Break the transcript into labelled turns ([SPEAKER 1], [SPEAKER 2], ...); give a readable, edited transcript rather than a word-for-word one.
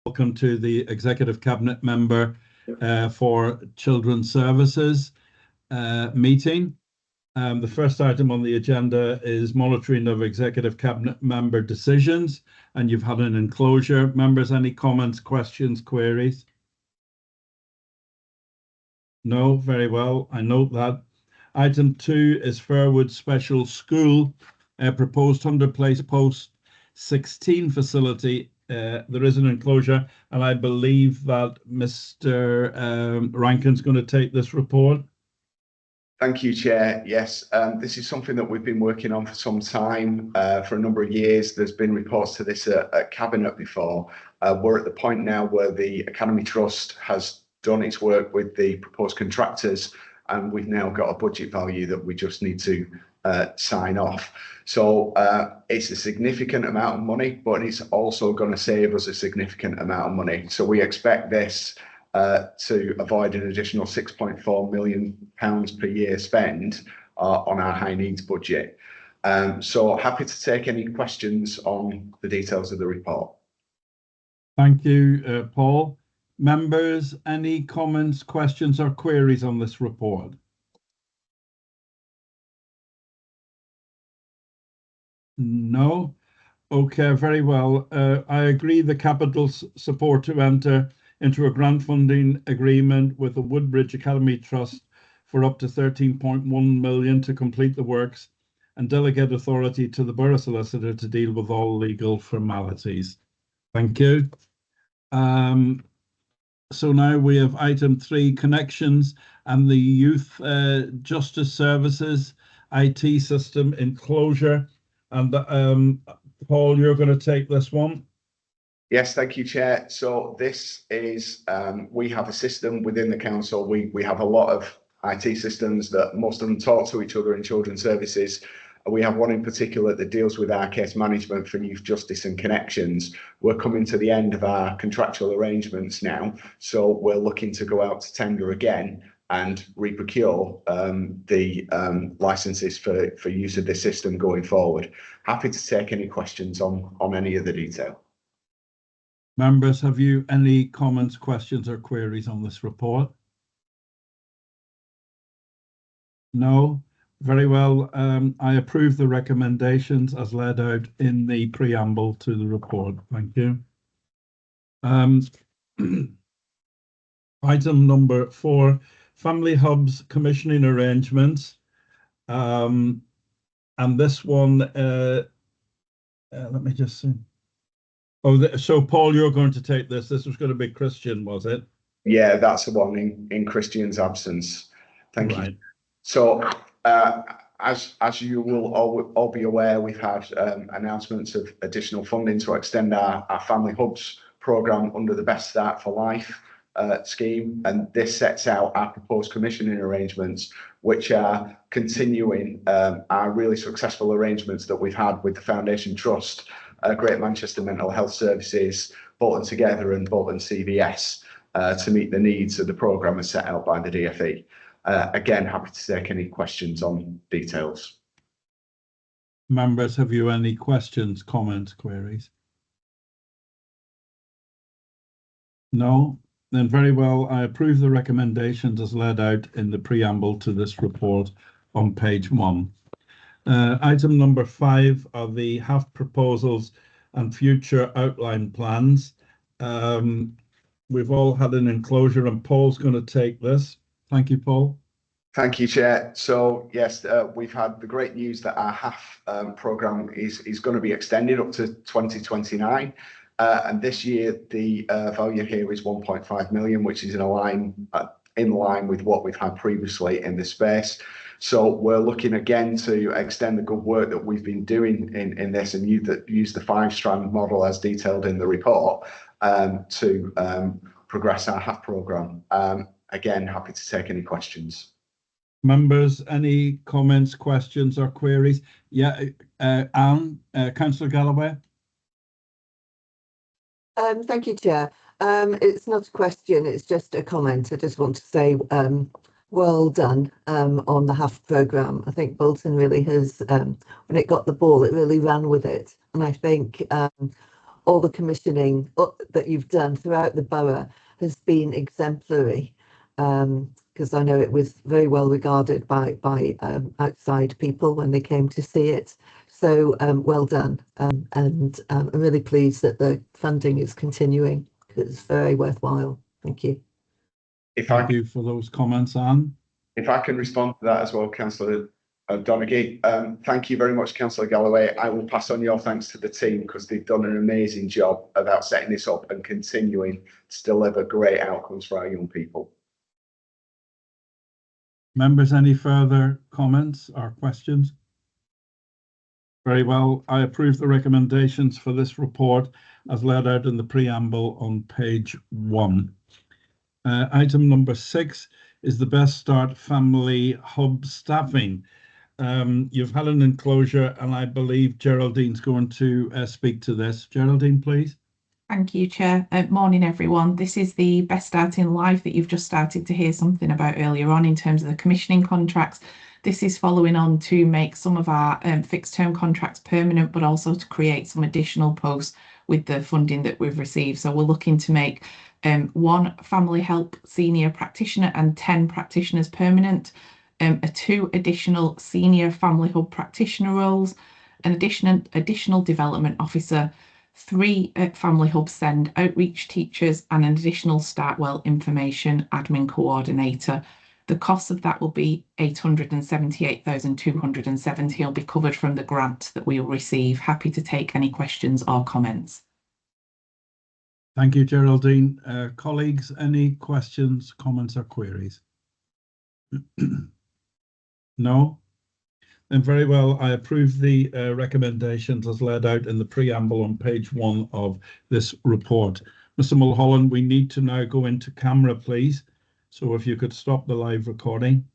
[SPEAKER 1] Welcome to the Executive Cabinet Member for Children's Services meeting. The first item on the agenda is monitoring of Executive Cabinet Member decisions, and you've had an enclosure. Members, any comments, questions, queries? No, very well. I note that. Item 2 is Fairwood Special School, proposed 100 place post 16 facility. There is an enclosure, and I believe that Mr. Rankin's going to take this report.
[SPEAKER 2] Thank you, Chair. Yes, this is something that we've been working on for some time, for a number of years. There's been reports to this at Cabinet before. We're at the point now where the Academy Trust has done its work with the proposed contractors, and we've now got a budget value that we just need to sign off. So it's a significant amount of money, but it's also going to save us a significant amount of money. So we expect this to avoid an additional £6.4 million per year spend on our high needs budget. So happy to take any questions on the details of the report.
[SPEAKER 1] Thank you, Paul. Members, any comments, questions or queries on this report? No? Okay, very well. I agree the capital support to enter into a grant funding agreement with the Woodbridge Academy Trust for up to 13.1 million to complete the works, and delegate authority to the Borough Solicitor to deal with all legal formalities. Thank you. So now we have item 3, connections and the Youth Justice Services IT system enclosure. And Paul, you're going to take this one.
[SPEAKER 2] Yes, thank you, Chair. So this is, we have a system within the council. We have a lot of IT systems that most of them talk to each other in children's services. We have one in particular that deals with our case management for youth justice and connections. We're coming to the end of our contractual arrangements now, so we're looking to go out to tender again and re-procure the licenses for use of this system going forward. Happy to take any questions on any of the detail.
[SPEAKER 1] Members, have you any comments, questions or queries on this report? No? Very well. I approve the recommendations as laid out in the preamble to the report. Thank you. Item number 4, Family Hubs commissioning arrangements. And this one, let me just see. Oh, so Paul, you're going to take this. This was going to be Christian, was it?
[SPEAKER 2] Yeah, that's the one in Christian's absence. Thank you. So, as you will all be aware, we've had announcements of additional funding to extend our Family Hubs programme under the Best Start for Life scheme, and this sets out our proposed commissioning arrangements, which are continuing our really successful arrangements that we've had with the Foundation Trust, Great Manchester Mental Health Services, Bolton Together and Bolton CVS to meet the needs of the programme as set out by the DFE. Again, happy to take any questions on details.
[SPEAKER 1] Members, have you any questions, comments, queries? No? Then very well, I approve the recommendations as laid out in the preamble to this report on page 1. Item number 5 are the HAF proposals and future outline plans. We've all had an enclosure and Paul's going to take this. Thank you, Paul.
[SPEAKER 2] Thank you, Chair. So yes, we've had the great news that our HAF programme is going to be extended up to 2029. And this year, the value here is 1.5 million, which is in line with what we've had previously in this space. So we're looking again to extend the good work that we've been doing in this and use the 5-strand model as detailed in the report to progress our HAF programme. Again, happy to take any questions.
[SPEAKER 1] Members, any comments, questions or queries? Yeah, Anne, Councillor Galloway.
[SPEAKER 3] Thank you, Chair. It's not a question, it's just a comment. I just want to say well done on the HAF programme. I think Bolton really has, when it got the ball, it really ran with it. And I think all the commissioning that you've done throughout the borough has been exemplary. Because I know it was very well regarded by outside people when they came to see it. So well done. And I'm really pleased that the funding is continuing because it's very worthwhile. Thank you.
[SPEAKER 1] Thank you for those comments, Anne.
[SPEAKER 2] If I can respond to that as well, Councillor Donaghy. Thank you very much, Councillor Galloway. I will pass on your thanks to the team because they've done an amazing job about setting this up and continuing to deliver great outcomes for our young people.
[SPEAKER 1] Members, any further comments or questions? Very well. I approve the recommendations for this report as laid out in the preamble on page 1. Item number 6 is the Best Start Family Hub staffing. You've had an enclosure and I believe Geraldine's going to speak to this. Geraldine, please.
[SPEAKER 4] Thank you, Chair. Morning, everyone. This is the Best Start in Life that you've just started to hear something about earlier on in terms of the commissioning contracts. This is following on to make some of our fixed term contracts permanent, but also to create some additional posts with the funding that we've received. So we're looking to make 1 family help senior practitioner and 10 practitioners permanent, 2 additional senior family hub practitioner roles, an additional development officer, 3 family hub send outreach teachers and an additional Startwell information admin coordinator. The cost of that will be 878,270. Will be covered from the grant that we will receive. Happy to take any questions or comments.
[SPEAKER 1] Thank you, Geraldine. Colleagues, any questions, comments or queries? No? Then very well, I approve the recommendations as laid out in the preamble on page 1 of this report. Mr. Mulholland, we need to now go into camera, please. So if you could stop the live recording.